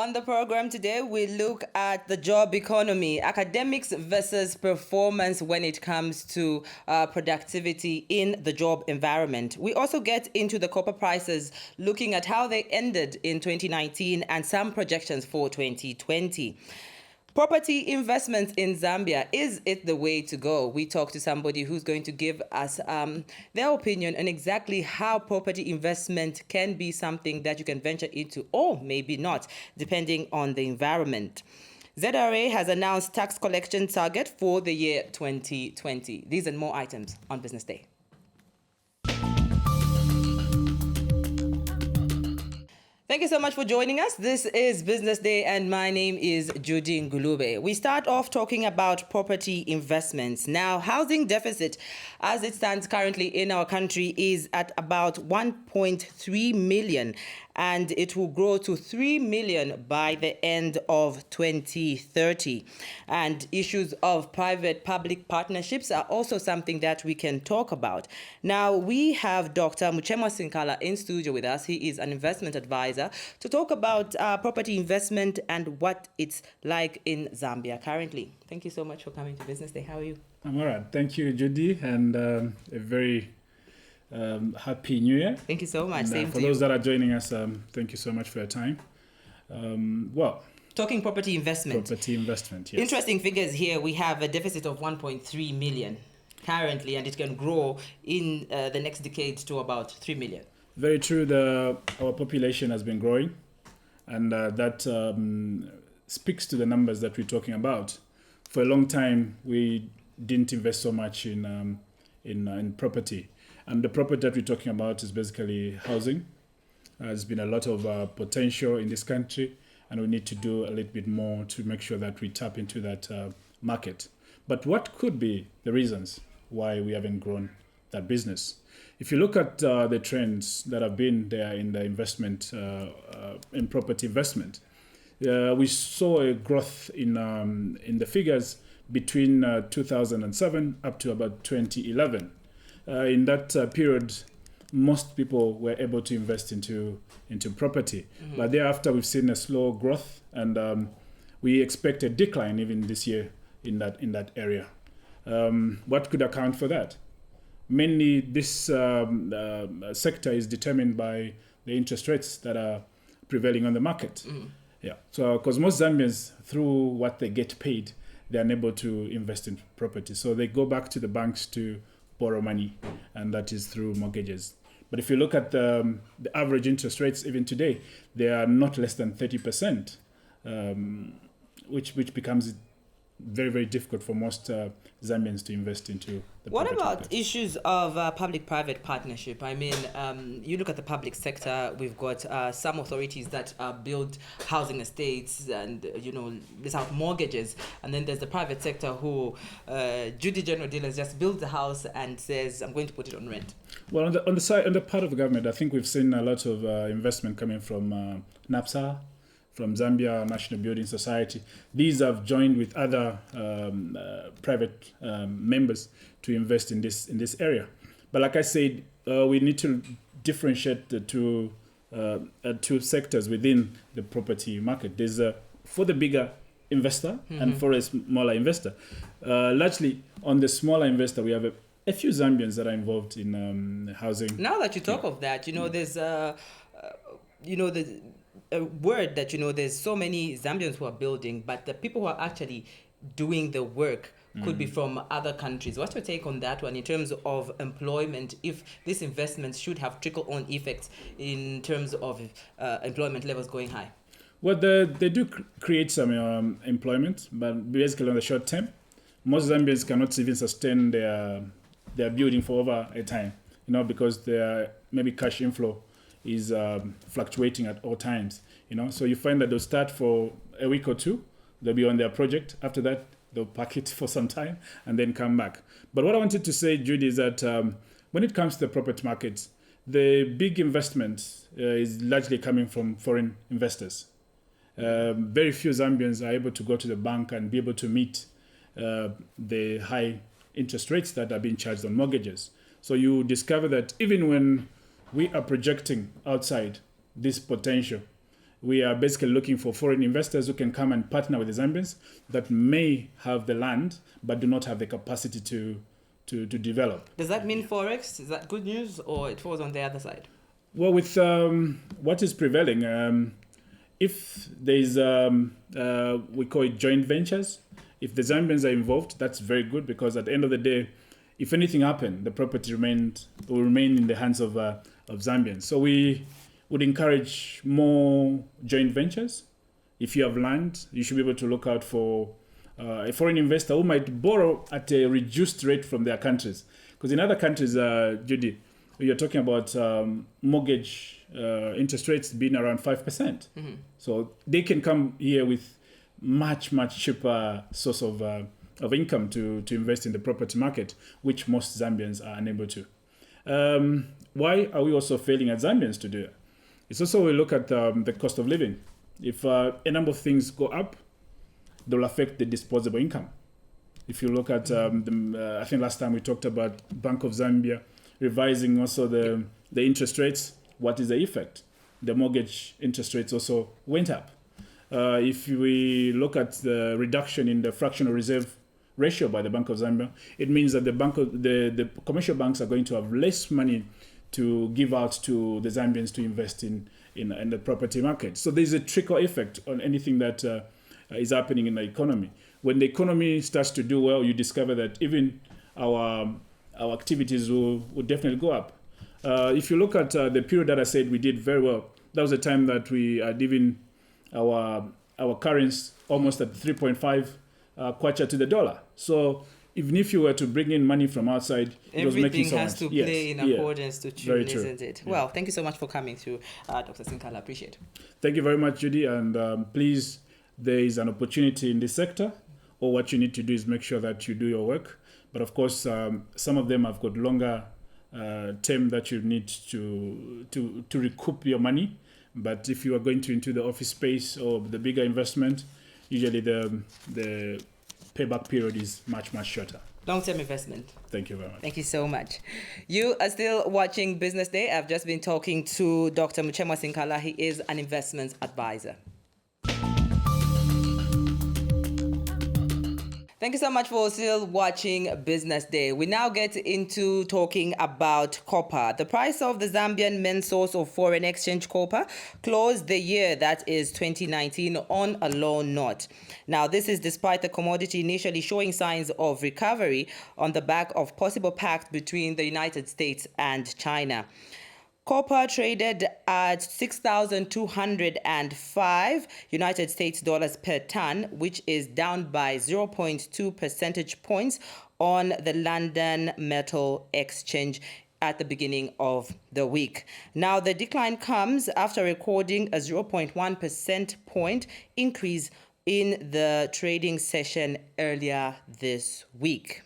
On the program today, we look at the job economy, academics versus performance when it comes to productivity in the job environment. We also get into the copper prices, looking at how they ended in 2019 and some projections for 2020. Property investments in Zambia, is it the way to go? We talk to somebody who's going to give us their opinion on exactly how property investment can be something that you can venture into or maybe not, depending on the environment. ZRA has announced tax collection target for the year 2020. These and more items on Business Day. Thank you so much for joining us. This is Business Day and my name is Judyngulube. We start off talking about property investments. Now, housing deficit as it stands currently in our country is at about 1.3 million and it will grow to 3 million by the end of 2030. And issues of private-public partnerships are also something that we can talk about. Now, we have Dr. Muchema Sinkala in studio with us. He is an investment advisor to talk about property investment and what it's like in Zambia currently. Thank you so much for coming to Business Day. How are you? I'm all right. Thank you, Judy, and a very happy New Year. Thank you so much. And, Same for to those you. that are joining us, thank you so much for your time. Talking property investment. Property investment, yes. Interesting figures here. We have a deficit of 1.3 million currently, and it can grow in the next decade to about 3 million. Very true. Our population has been growing, and that speaks to the numbers that we're talking about. For a long time, we didn't invest so much in property. And the property that we're talking about is basically housing. There's been a lot of potential in this country, and we need to do a little bit more to make sure that we tap into that market. But what could be the reasons why we haven't grown that business? If you look at the trends that have been there in the investment, in property investment, we saw a growth in the figures between 2007 up to about 2011. In that period, most people were able to invest into property. Mm-hmm. But thereafter, we've seen a slow growth, and we expect a decline even this year in that area. What could account for that? Mainly, this sector is determined by the interest rates that are prevailing on the market. Mm-hmm. Yeah. So, because most Zambians, through what they get paid, they're unable to invest in property. So they go back to the banks to borrow money, and that is through mortgages. But if you look at the average interest rates, even today, they are not less than 30%, which becomes very, very difficult for most Zambians to invest into the What property about market. issues of public-private partnership? I mean, you look at the public sector, we've got some authorities that build housing estates and, there's out mortgages. And then there's the private sector who, Judy General Dealers just builds the house and says, I'm going to put it on rent. Well, on the part of the government, I think we've seen a lot of investment coming from NAPSA, from Zambia National Building Society. These have joined with other private members to invest in this area. But like I said, we need to differentiate the two sectors within the property market. There's for the bigger investor and for a smaller investor. Largely on the smaller investor, we have a few Zambians that are involved in housing. Now that you talk of that, there's a word that, there's so many Zambians who are building, but the people who are actually doing the work could be from other countries. What's your take on that one in terms of employment, if these investments should have trickle-on effects in terms of employment levels going high? Well, they do create some employment, but basically on the short term. Most Zambians cannot even sustain their building for over a time, because their maybe cash inflow is fluctuating at all times, So you find that they'll start for a week or two, they'll be on their project. After that, they'll pack it for some time and then come back. But what I wanted to say, Judy, is that when it comes to the property markets, the big investment is largely coming from foreign investors. Very few Zambians are able to go to the bank and be able to meet the high interest rates that are being charged on mortgages. So you discover that even when we are projecting outside this potential, we are basically looking for foreign investors who can come and partner with the Zambians that may have the land but do not have the capacity to develop. Does that mean Forex? Is that good news, or it falls on the other side? Well, with what is prevailing, if there's, we call it joint ventures, if the Zambians are involved, that's very good, because at the end of the day, if anything happened, the property will remain in the hands of Zambians. So we would encourage more joint ventures. If you have land, you should be able to look out for a foreign investor who might borrow at a reduced rate from their countries. Because in other countries, Judy, you're talking about mortgage interest rates being around 5%. Mm-hmm. So they can come here with much cheaper source of income to invest in the property market, which most Zambians are unable to. Why are we also failing as Zambians to do it? It's also we look at the cost of living. If a number of things go up, they'll affect the disposable income. If you look at, I think last time we talked about Bank of Zambia revising also the interest rates, what is the effect? The mortgage interest rates also went up. If we look at the reduction in the fractional reserve ratio by the Bank of Zambia, it means that the commercial banks are going to have less money to give out to the Zambians to invest in the property market. So there's a trickle effect on anything that is happening in the economy. When the economy starts to do well, you discover that even our activities will definitely go up. If you look at the period that I said we did very well, that was the time that we had even our currency almost at 3.5 kwacha to the dollar. So even if you were to bring in money from outside, it was making so much. Everything has to play in accordance to tune, isn't it? Yeah. Well, thank you so much for coming through, Dr. Sinkala. Appreciate it. Thank you very much, Judy. And please, there is an opportunity in this sector. Or what you need to do is make sure that you do your work. But of course, some of them have got longer term that you need to recoup your money. But if you are going into the office space or the bigger investment, usually the payback period is much shorter. Long-term investment. Thank you very much. Thank you so much. You are still watching Business Day. I've just been talking to Dr. Muchemwa Sinkala. He is an investment advisor. Thank you so much for still watching Business Day. We now get into talking about copper. The price of the Zambian main source of foreign exchange copper closed the year, that is 2019, on a low note. Now, this is despite the commodity initially showing signs of recovery on the back of possible pact between the United States and China. Copper traded at 6,205 United States dollars per ton, which is down by 0.2 percentage points on the London Metal Exchange at the beginning of the week. Now, the decline comes after recording a 0.1 percent point increase in the trading session earlier this week.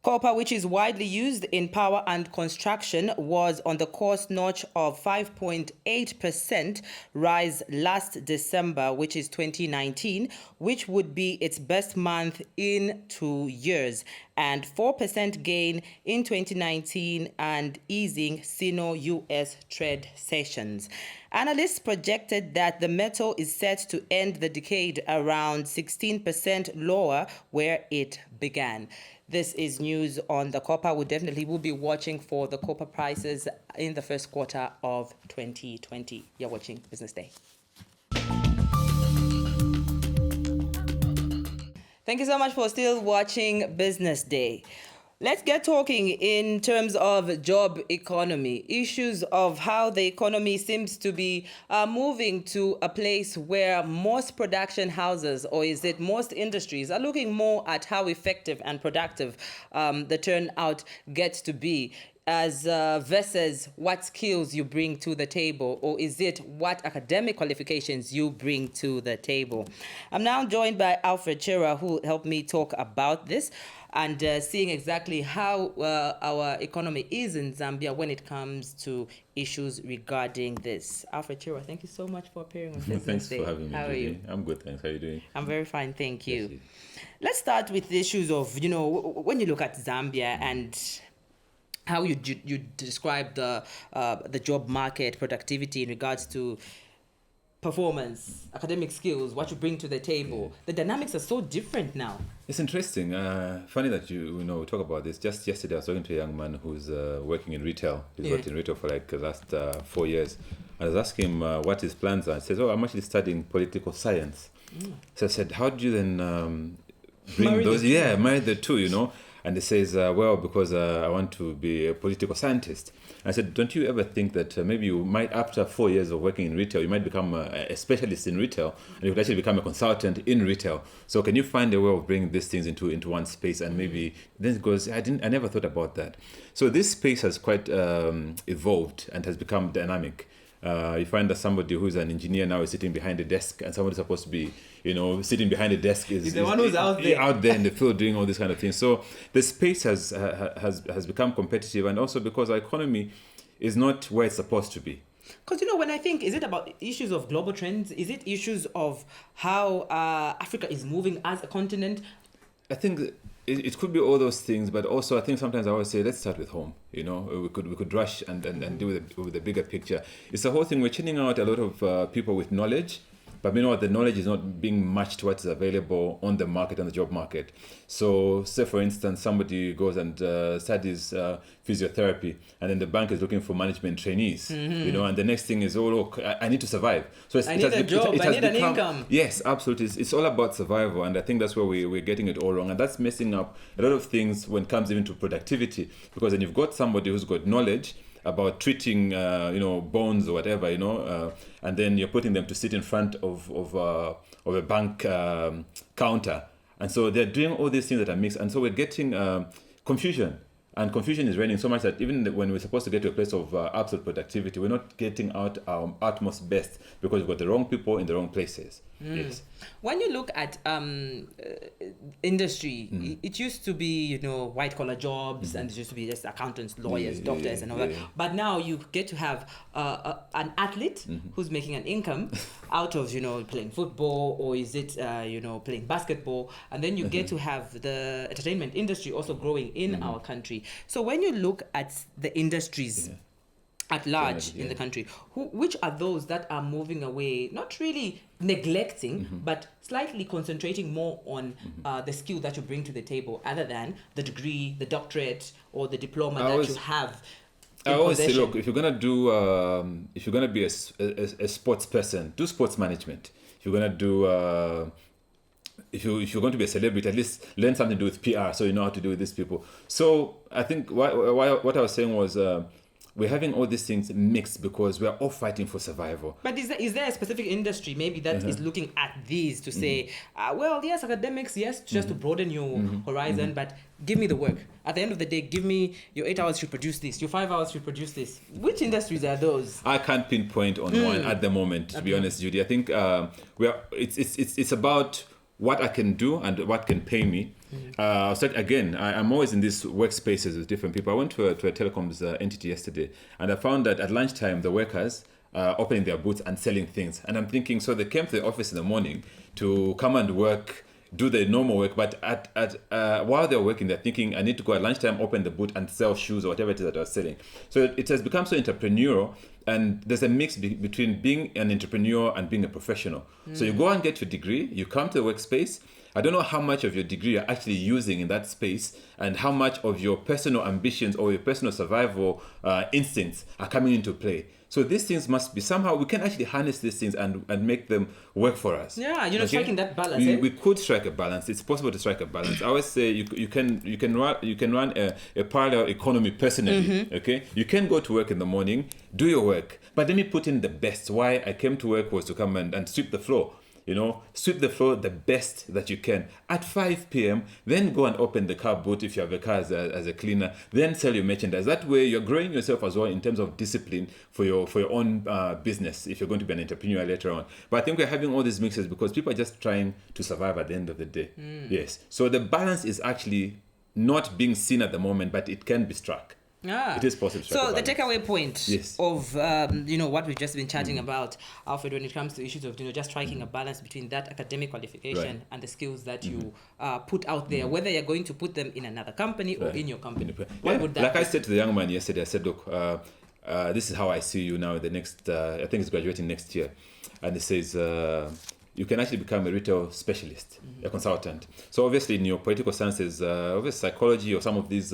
Copper, which is widely used in power and construction, was on the cost notch of 5.8% rise last December, which is 2019, which would be its best month in 2 years, and 4% gain in 2019 and easing Sino-US trade sessions. Analysts projected that the metal is set to end the decade around 16% lower where it began. This is news on the copper. We definitely will be watching for the copper prices in the first quarter of 2020. You're watching Business Day. Thank you so much for still watching Business Day. Let's get talking in terms of job economy, issues of how the economy seems to be moving to a place where most production houses, or is it most industries, are looking more at how effective and productive the turnout gets to be, as versus what skills you bring to the table, or is it what academic qualifications you bring to the table? I'm now joined by Alfred Chira, who helped me talk about this and seeing exactly how our economy is in Zambia when it comes to issues regarding this. Alfred Chira, thank you so much for appearing on Business Thanks Day. for having me. How are you? I'm good, thanks. How are you doing? I'm very fine, thank you. Yes, Let's start with the issues of, when you look at Zambia and how you describe the job market productivity in regards to performance, academic skills, what you bring to the table. The dynamics are so different now. It's interesting. Funny that you know we talk about this. Just yesterday, I was talking to a young man who's working in retail. He's worked in retail for like the last 4 years. I was asking him what his plans are. He says, "Oh, I'm actually studying political science." So I said, "How do you then bring marry the two? You know?" And he says, "Well, because I want to be a political scientist." I said, "Don't you ever think that maybe you might, after 4 years of working in retail, you might become a specialist in retail, and you could actually become a consultant in retail? So can you find a way of bringing these things into one space?" And maybe then it goes, I never thought about that. So this space has quite evolved and has become dynamic. You find that somebody who's an engineer now is sitting behind a desk, and somebody supposed to be, sitting behind a desk is the one who's out there in the field doing all these kind of things. So the space has become competitive, and also because our economy is not where it's supposed to be. Because, when I think, is it about issues of global trends? Is it issues of how Africa is moving as a continent? I think it could be all those things, but also I think sometimes I always say, let's start with home. We could rush and deal with the bigger picture. It's the whole thing. We're churning out a lot of people with knowledge, but the knowledge is not being matched to what is available on the market, on the job market. So say, for instance, somebody goes and studies physiotherapy, and then the bank is looking for management trainees, and the next thing is, oh, look, I need to survive. So I need a job, I need an income. Yes, absolutely. It's all about survival, and I think that's where we're getting it all wrong, and that's messing up a lot of things when it comes even to productivity, because then you've got somebody who's got knowledge about treating, bones or whatever, and then you're putting them to sit in front of a bank counter, and so they're doing all these things that are mixed, and so we're getting confusion. And confusion is reigning so much that even when we're supposed to get to a place of absolute productivity, we're not getting out our utmost best because we've got the wrong people in the wrong places. Yes. When you look at industry, it used to be, white collar jobs, and it used to be just accountants, lawyers, doctors, and all that. But now you get to have an athlete who's making an income out of, playing football, or is it, playing basketball, and then you get to have the entertainment industry also growing in our country. So when you look at the industries at large in the country, which are those that are moving away, not really neglecting, but slightly concentrating more on the skill that you bring to the table, other than the degree, the doctorate, or the diploma you have? I always say, look, if you're gonna be a sports person, do sports management. If you're gonna do if you're going to be a celebrity, at least learn something to do with PR, so you know how to deal with these people. So I think what I was saying was, we're having all these things mixed because we're all fighting for survival. But is there a specific industry maybe that is looking at these to say, well, yes, academics, yes, just to broaden your horizon, but give me the work. At the end of the day, give me your 8 hours should produce this, your 5 hours should produce this. Which industries are those? I can't pinpoint on one at the moment, to be honest, Judy. I think it's about what I can do and what can pay me. So again, I'm always in these workspaces with different people. I went to a telecoms entity yesterday, and I found that at lunchtime, the workers opening their booths and selling things. And I'm thinking, so they came to the office in the morning to come and work, do the normal work, but while they're working, they're thinking, I need to go at lunchtime, open the booth and sell shoes or whatever it is that they're selling. So it has become so entrepreneurial, and there's a mix between being an entrepreneur and being a professional. So you go and get your degree, you come to the workspace. I don't know how much of your degree you're actually using in that space, and how much of your personal ambitions or your personal survival instincts are coming into play. So these things must be somehow, we can actually harness these things and make them work for us. Yeah, striking that balance. We could strike a balance. It's possible to strike a balance. I always say you can run a parallel economy personally. Okay, you can go to work in the morning, do your work, but let me put in the best. Why I came to work was to come and sweep the floor. Sweep the floor the best that you can at 5 p.m. Then go and open the car boot if you have a car as a cleaner. Then sell your merchandise. That way, you're growing yourself as well in terms of discipline for your own business. If you're going to be an entrepreneur later on, but I think we're having all these mixes because people are just trying to survive at the end of the day. Yes. So the balance is actually not being seen at the moment, but it can be struck. It is possible. So the takeaway point of what we've just been chatting about, Alfred, when it comes to issues of just striking a balance between that academic qualification and the skills that you put out there, whether you're going to put them in another company or in your company. What would that be? I said to the young man yesterday, I said, look, this is how I see you now in the next, I think it's graduating next year. And it says, you can actually become a retail specialist, a consultant. So obviously in your political sciences, obviously psychology or some of these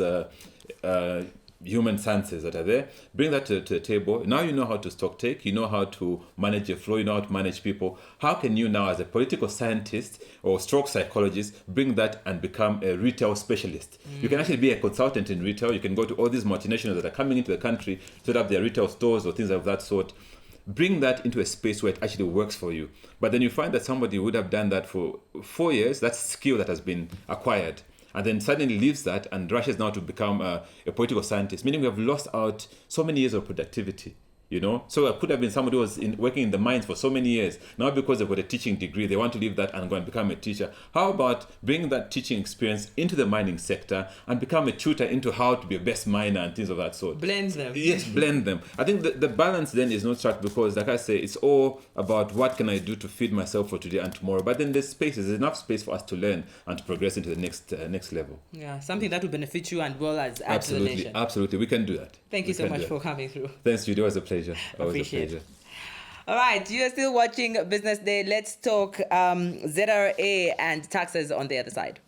human sciences that are there, bring that to the table. Now you know how to stock take, you know how to manage your flow, you know how to manage people. How can you now, as a political scientist or stroke psychologist, bring that and become a retail specialist? You can actually be a consultant in retail. You can go to all these multinationals that are coming into the country, set up their retail stores or things of that sort. Bring that into a space where it actually works for you. But then you find that somebody would have done that for 4 years, that's skill that has been acquired, and then suddenly leaves that and rushes now to become a political scientist, meaning we have lost out so many years of productivity. You know, so it could have been somebody who was working in the mines for so many years. Now, because they've got a teaching degree, they want to leave that and go and become a teacher. How about bringing that teaching experience into the mining sector and become a tutor into how to be a best miner and things of that sort? Blend them. Yes, blend them. I think the balance then is not struck because, like I say, it's all about what can I do to feed myself for today and tomorrow. But then there's enough space for us to learn and to progress into the next level. Yeah, something that will benefit you and well as Absolutely, the nation. Absolutely, we can do that. Thank you so much for coming through. Thanks, Judy. It was a pleasure. Always Appreciate a pleasure. All right, you're still watching Business Day. Let's talk ZRA and taxes on the other side.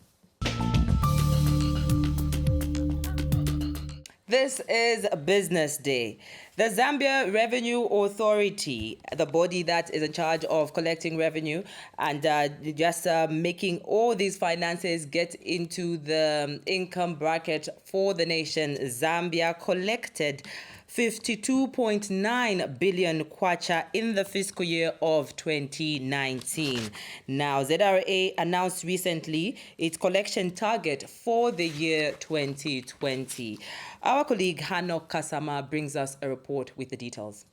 This is Business Day. The Zambia Revenue Authority, the body that is in charge of collecting revenue and just making all these finances get into the income bracket for the nation, Zambia collected 52.9 billion kwacha in the fiscal year of 2019. Now, ZRA announced recently its collection target for the year 2020. Our colleague Hanok Kasama brings us a report with the details.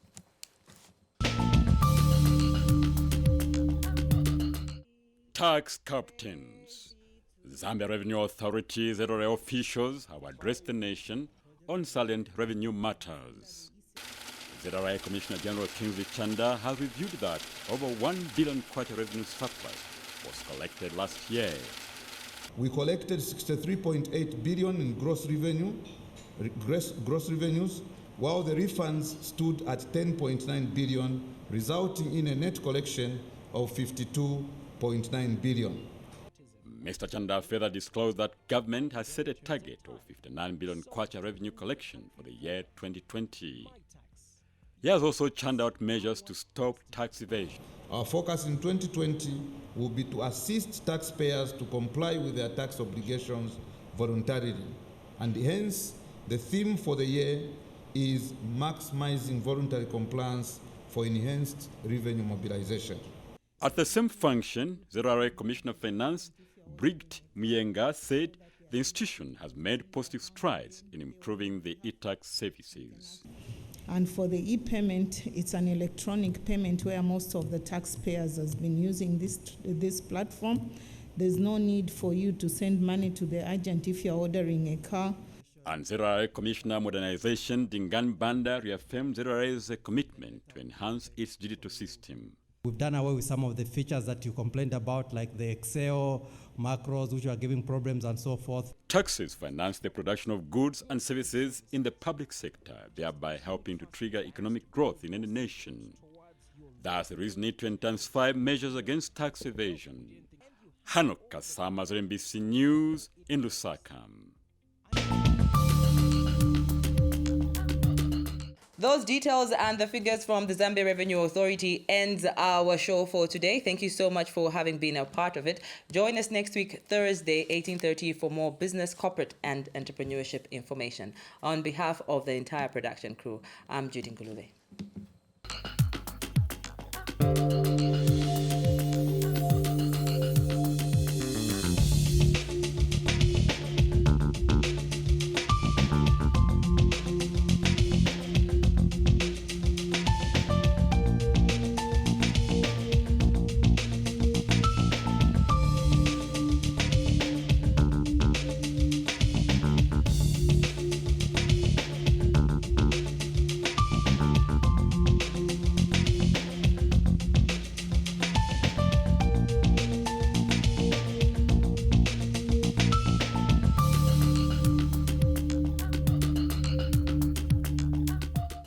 Tax captains. Zambia Revenue Authority ZRA officials have addressed the nation on salient revenue matters. ZRA Commissioner General Kingsley Chanda has reviewed that over 1 billion kwacha revenue surplus was collected last year. We collected 63.8 billion in gross revenues, while the refunds stood at 10.9 billion, resulting in a net collection of 52.9 billion. Mr. Chanda further disclosed that government has set a target of 59 billion kwacha revenue collection for the year 2020. He has also churned out measures to stop tax evasion. Our focus in 2020 will be to assist taxpayers to comply with their tax obligations voluntarily, and hence the theme for the year is maximizing voluntary compliance for enhanced revenue mobilization. At the same function, ZRA Commissioner of Finance Brigid Muyenga said the institution has made positive strides in improving the e-tax services. And for the e-payment, it's an electronic payment where most of the taxpayers has been using this platform. There's no need for you to send money to the agent if you're ordering a car. And ZRA Commissioner Modernization Dingan Banda reaffirmed ZRA's commitment to enhance its digital system. We've done away with some of the features that you complained about, like the Excel macros, which are giving problems and so forth. Taxes finance the production of goods and services in the public sector, thereby helping to trigger economic growth in any nation. Thus, there is need to intensify measures against tax evasion. Hanok Kasama, MBC News in Lusaka. Those details and the figures from the Zambia Revenue Authority ends our show for today. Thank you so much for having been a part of it. Join us next week, Thursday, 18:30 for more business, corporate and entrepreneurship information. On behalf of the entire production crew, I'm Judy Ngulube.